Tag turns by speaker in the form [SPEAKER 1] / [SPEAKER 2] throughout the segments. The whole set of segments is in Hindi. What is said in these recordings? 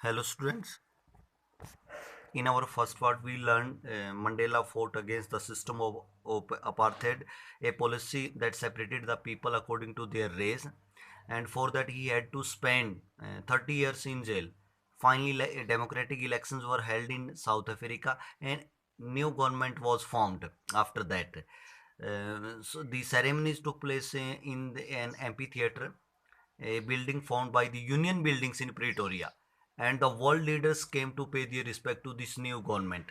[SPEAKER 1] Hello students. In our first part, we learned Mandela fought against the system of apartheid, a policy that separated the people according to their race, and for that he had to spend 30 years in jail. Finally, democratic elections were held in South Africa, and new government was formed after that. So the ceremonies took place an amphitheater, a building found by the Union Buildings in Pretoria, and the world leaders came to pay their respect to this new government.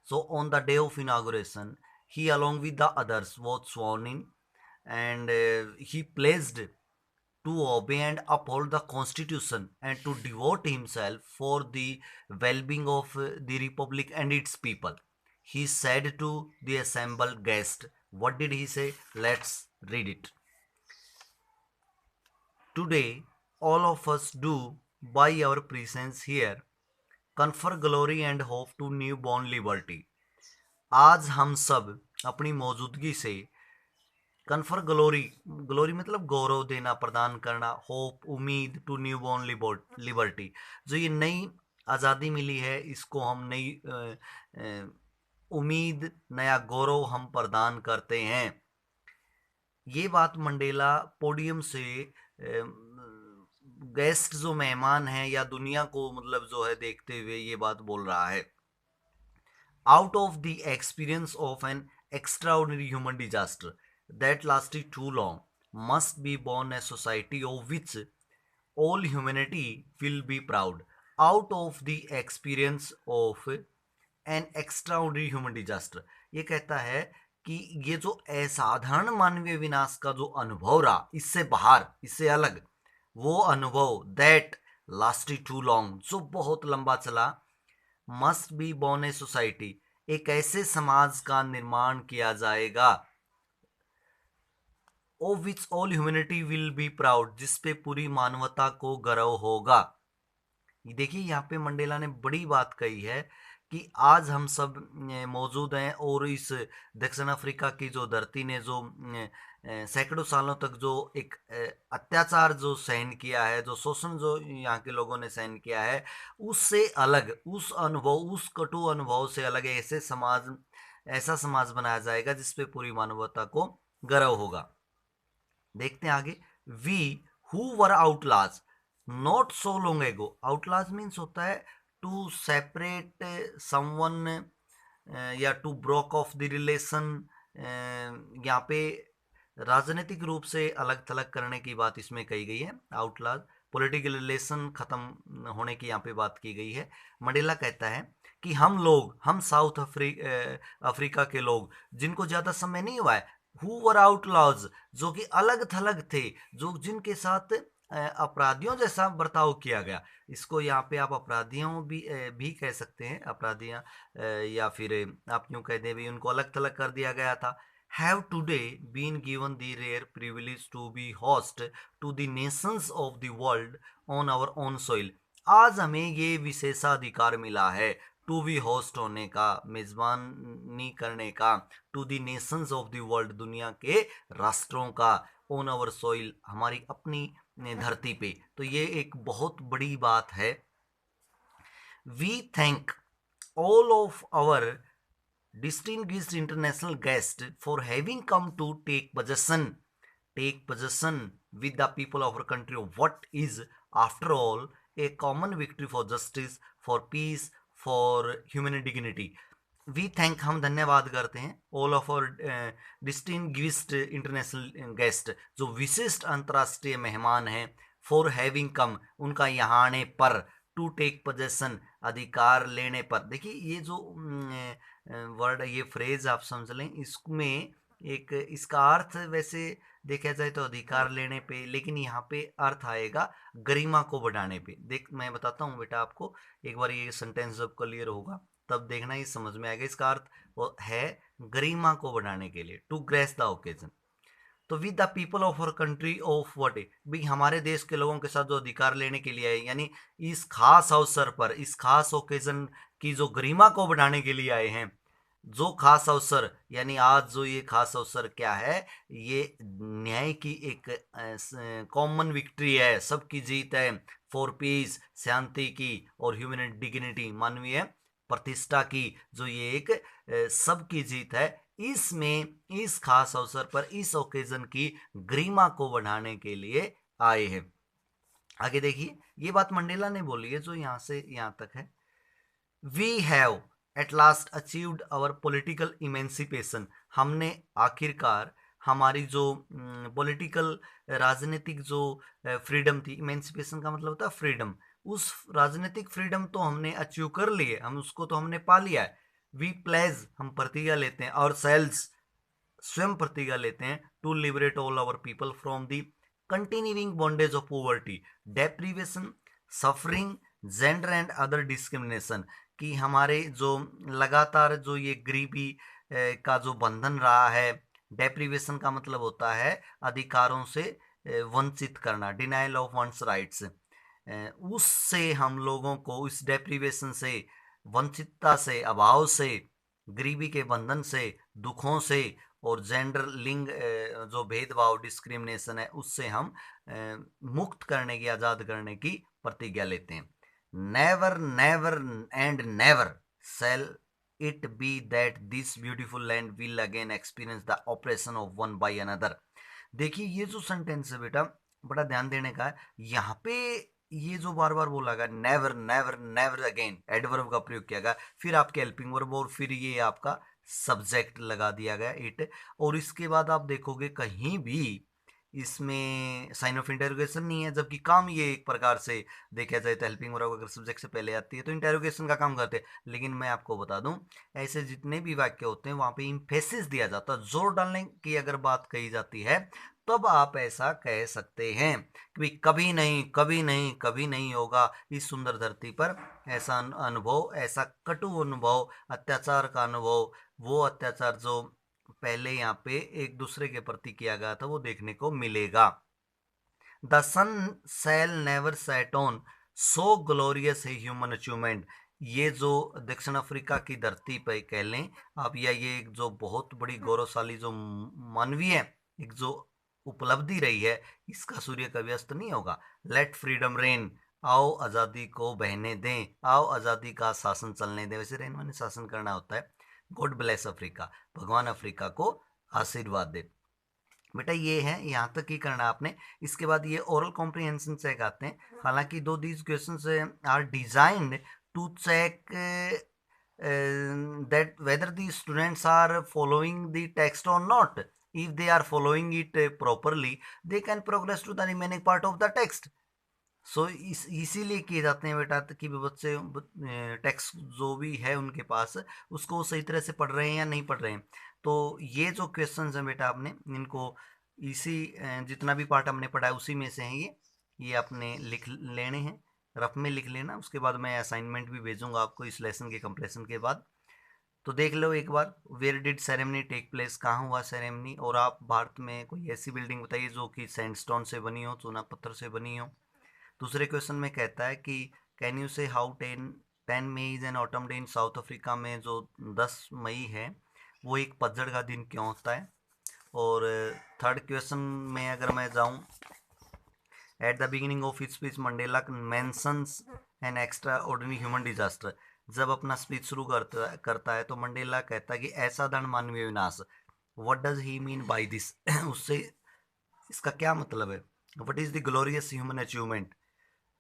[SPEAKER 1] So, on the day of inauguration, he, along with the others, was sworn in, and he pledged to obey and uphold the constitution and to devote himself for the well-being of the republic and its people. He said to the assembled guests, what did he say? Let's read it. Today, all of us do, by our presence here, confer glory and hope to newborn liberty. आज हम सब अपनी मौजूदगी से कन्फर ग्लोरी, ग्लोरी मतलब गौरव देना, प्रदान करना, होप उम्मीद, टू न्यूबॉर्न लिबर्टी, जो ये नई आज़ादी मिली है, इसको हम नई उम्मीद, नया गौरव हम प्रदान करते हैं। ये बात मंडेला पोडियम से गेस्ट जो मेहमान हैं या दुनिया को मतलब जो है देखते हुए ये बात बोल रहा है। Out of the experience of an extraordinary human disaster that lasted too long must be born a society of which all humanity will be proud. Out of the experience of an extraordinary human disaster, ये कहता है कि ये जो असाधारण मानवीय विनाश का जो अनुभव रहा, इससे बाहर, इससे अलग वो अनुभव दैट लास्टेड टू लॉन्ग, जो बहुत लंबा चला, must be born a society, एक ऐसे समाज का निर्माण किया जाएगा, of which all humanity will be proud, जिस पे पूरी मानवता को गर्व होगा। देखिए यहाँ पे मंडेला ने बड़ी बात कही है कि आज हम सब मौजूद हैं और इस दक्षिण अफ्रीका की जो धरती ने जो सैकड़ों सालों तक जो एक अत्याचार जो सहन किया है, जो शोषण जो यहाँ के लोगों ने सहन किया है, उससे अलग, उस अनुभव, उस कटु अनुभव से अलग ऐसा समाज बनाया जाएगा जिसपे पूरी मानवता को गर्व होगा। देखते हैं आगे। We who were outlaws not so long ago, outlaws means होता है टू सेपरेट समवन या to broke off the relation, यहाँ पे राजनीतिक रूप से अलग थलग करने की बात इसमें कही गई है। आउटलाज पॉलिटिकल रिलेशन खत्म होने की यहाँ पे बात की गई है। मंडेला कहता है कि हम साउथ अफ्रीका के लोग जिनको ज़्यादा समय नहीं हुआ है, हु वर आउटलॉज, जो कि अलग थलग थे, जो जिनके साथ अपराधियों जैसा बर्ताव किया गया, इसको यहाँ पे आप अपराधियों भी कह सकते हैं, अपराधियाँ, या फिर आप यूँ कह दें भी उनको अलग थलग कर दिया गया था। have today been given the rare privilege to be host to the nations of the world on our own soil. आज हमें ये विशेषाधिकार मिला है टू बी होस्ट होने का, मेजबानी करने का, to the nations of the world, दुनिया के राष्ट्रों का, ऑन आवर सॉइल, हमारी अपनी धरती पे। तो ये एक बहुत बड़ी बात है। We thank all of our distinguished international guests for having come to take possession with the people of our country of what is, after all, a common victory for justice, for peace, for human dignity. We thank, हम धन्यवाद करते हैं, all of our distinguished international guest, जो विशिष्ट अंतर्राष्ट्रीय मेहमान हैं, फॉर हैविंग कम, उनका यहाँ आने पर, टू टेक पोजेशन, अधिकार लेने पर। देखिए ये जो वर्ड, ये फ्रेज आप समझ लें, इसमें एक इसका अर्थ वैसे देखा जाए तो अधिकार लेने पे, लेकिन यहाँ पे अर्थ आएगा गरिमा को बढ़ाने पे। देख मैं बताता हूँ बेटा आपको, एक बार ये सेंटेंस जब क्लियर होगा तब देखना ही समझ में आएगा। इसका अर्थ वो है गरिमा को बढ़ाने के लिए, टू ग्रेस द ओकेजन। तो with the people of our country of what, भी हमारे देश के लोगों के साथ जो अधिकार लेने के लिए आए, यानी इस खास अवसर पर, इस खास ओकेजन की जो गरिमा को बढ़ाने के लिए आए हैं, जो खास अवसर, यानी आज जो ये खास अवसर क्या है, ये न्याय की एक कॉमन विक्ट्री है, सबकी जीत है, फॉर पीस, शांति की, और ह्यूमन डिग्निटी, मानवीय प्रतिष्ठा की, जो ये एक सबकी जीत है। इसमें इस खास अवसर पर इस ओकेजन की गरिमा को बढ़ाने के लिए आए हैं। आगे देखिए, ये बात मंडेला ने बोली है जो यहां से यहां तक है। We have at last achieved our political emancipation. हमने आखिरकार हमारी जो पॉलिटिकल राजनीतिक जो फ्रीडम थी, इमेंसिपेशन का मतलब होता है फ्रीडम, उस राजनीतिक फ्रीडम तो हमने अचीव कर ली है, हम उसको तो हमने पा लिया है। वी प्लेज, हम प्रतिज्ञा लेते हैं, और सेल्स, स्वयं प्रतिज्ञा लेते हैं, to liberate all our people from the continuing bondage of poverty, deprivation, suffering, gender and other discrimination, कि हमारे जो लगातार जो ये गरीबी का जो बंधन रहा है। डेप्रीवेशन का मतलब होता है अधिकारों से वंचित करना, डिनाइल ऑफ वंस राइट्स, उससे हम लोगों को, इस डेप्रीवेशन से, वंचितता से, अभाव से, गरीबी के बंधन से, दुखों से, और जेंडर लिंग जो भेदभाव डिस्क्रिमिनेशन है उससे हम मुक्त करने की, आज़ाद करने की प्रतिज्ञा लेते हैं। Never never and never cell it be that this beautiful land will again experience the operation of one by another. देखिए ये जो सेंटेंस है बेटा, बड़ा ध्यान देने का है। यहाँ पे ये जो बार बार बोला गया never never never again, adverb का प्रयोग किया गया, फिर आपके हेल्पिंग वर्ब, और फिर ये आपका सब्जेक्ट लगा दिया गया इट। और इसके बाद आप देखोगे कहीं भी इसमें साइन ऑफ इंटेरोगेशन नहीं है, जबकि काम ये एक प्रकार से देखा जाए तो हेल्पिंग वर्ब अगर सब्जेक्ट से पहले आती है तो इंटेरोगेशन का काम करते हैं। लेकिन मैं आपको बता दूं, ऐसे जितने भी वाक्य होते हैं वहां पे इम्फेसिस दिया जाता है, जोर डालने की अगर बात कही जाती है, तब आप ऐसा कह सकते हैं कि कभी नहीं, कभी नहीं, कभी नहीं होगा इस सुंदर धरती पर ऐसा अनुभव, ऐसा कटु अनुभव, अत्याचार का अनुभव, वो अत्याचार जो पहले यहाँ पे एक दूसरे के प्रति किया गया था वो देखने को मिलेगा। The sun shall never set on so glorious है ह्यूमन अचीवमेंट। ये जो दक्षिण अफ्रीका की धरती पर कह लें आप, या ये एक जो बहुत बड़ी गौरवशाली जो मानवीय एक जो उपलब्धि रही है, इसका सूर्य कभी अस्त नहीं होगा। लेट फ्रीडम रेन, आओ आज़ादी को बहने दें, आओ आज़ादी का शासन चलने दें। वैसे रेन माने शासन करना होता है। गॉड ब्लेस अफ्रीका, भगवान अफ्रीका को आशीर्वाद दे। बेटा ये है, यहाँ तक ही करना आपने। इसके बाद ये ओरल कॉम्प्रिहेंशन चेक आते हैं। हालांकि though these questions are designed to check that whether the students are following the text or not. If they are following it properly, they can progress to the remaining part of the text. सो इसीलिए किए जाते हैं बेटा कि बच्चे टेक्स्ट जो भी है उनके पास उसको सही तरह से पढ़ रहे हैं या नहीं पढ़ रहे हैं। तो ये जो क्वेश्चंस हैं बेटा, आपने इनको इसी जितना भी पार्ट हमने पढ़ा है उसी में से हैं ये आपने लिख लेने हैं, रफ में लिख लेना। उसके बाद मैं असाइनमेंट भी भेजूंगा आपको इस लेसन के कंप्लीशन के बाद। तो देख लो एक बार, where did ceremony take place, कहाँ हुआ सेरेमनी। और आप भारत में कोई ऐसी बिल्डिंग बताइए जो कि सैंडस्टोन से बनी हो, चूना पत्थर से बनी हो। दूसरे क्वेश्चन में कहता है कि can you say how 10 May is an autumn day in South Africa में जो 10 मई है वो एक पतझड़ का दिन क्यों होता है। और थर्ड क्वेश्चन में अगर मैं जाऊं, at the beginning of his speech Mandela mentions an extra ordinary human disaster. जब अपना स्पीच शुरू करता है तो मंडेला कहता है कि असाधारण मानवीय विनाश। What does he mean by this उससे इसका क्या मतलब है। What is the glorious human achievement,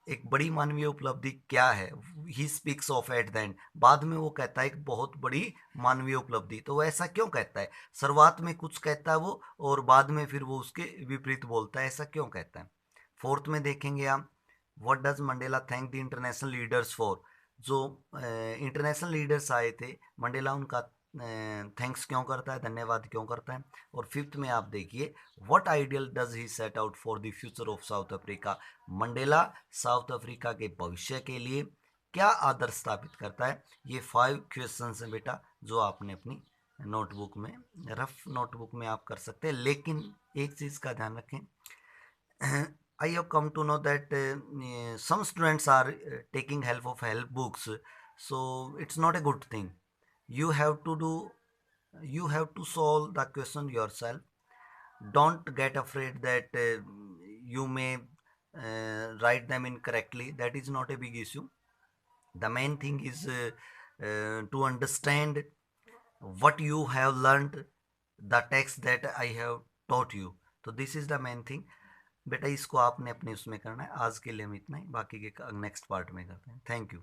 [SPEAKER 1] एक बड़ी मानवीय उपलब्धि क्या है। He speaks of at the end, बाद में वो कहता है एक बहुत बड़ी मानवीय उपलब्धि। तो वो ऐसा क्यों कहता है, शुरुआत में कुछ कहता है वो और बाद में फिर वो उसके विपरीत बोलता है, ऐसा क्यों कहता है। फोर्थ में देखेंगे आप, what does Mandela thank the international leaders for. जो इंटरनेशनल लीडर्स आए थे, मंडेला उनका थैंक्स क्यों करता है, धन्यवाद क्यों करता है। और फिफ्थ में आप देखिए, what ideal does he set out for the future of south Africa. Mandela south Africa के भविष्य के लिए क्या आदर्श स्थापित करता है। ये 5 क्वेश्चंस हैं बेटा जो आपने अपनी नोटबुक में, रफ नोटबुक में आप कर सकते हैं। लेकिन एक चीज़ का ध्यान रखें, I have come to know that some students are taking help of help books, so it's not a good thing. You have to do, you have to solve the question yourself. Don't get afraid that you may write them incorrectly, that is not a big issue. The main thing is to understand what you have learned, the text that I have taught you. तो this is the main thing बेटा, इसको आपने अपने उसमें करना है। आज के लिए हम इतना ही, बाकी के नेक्स्ट पार्ट में करते हैं। Thank you.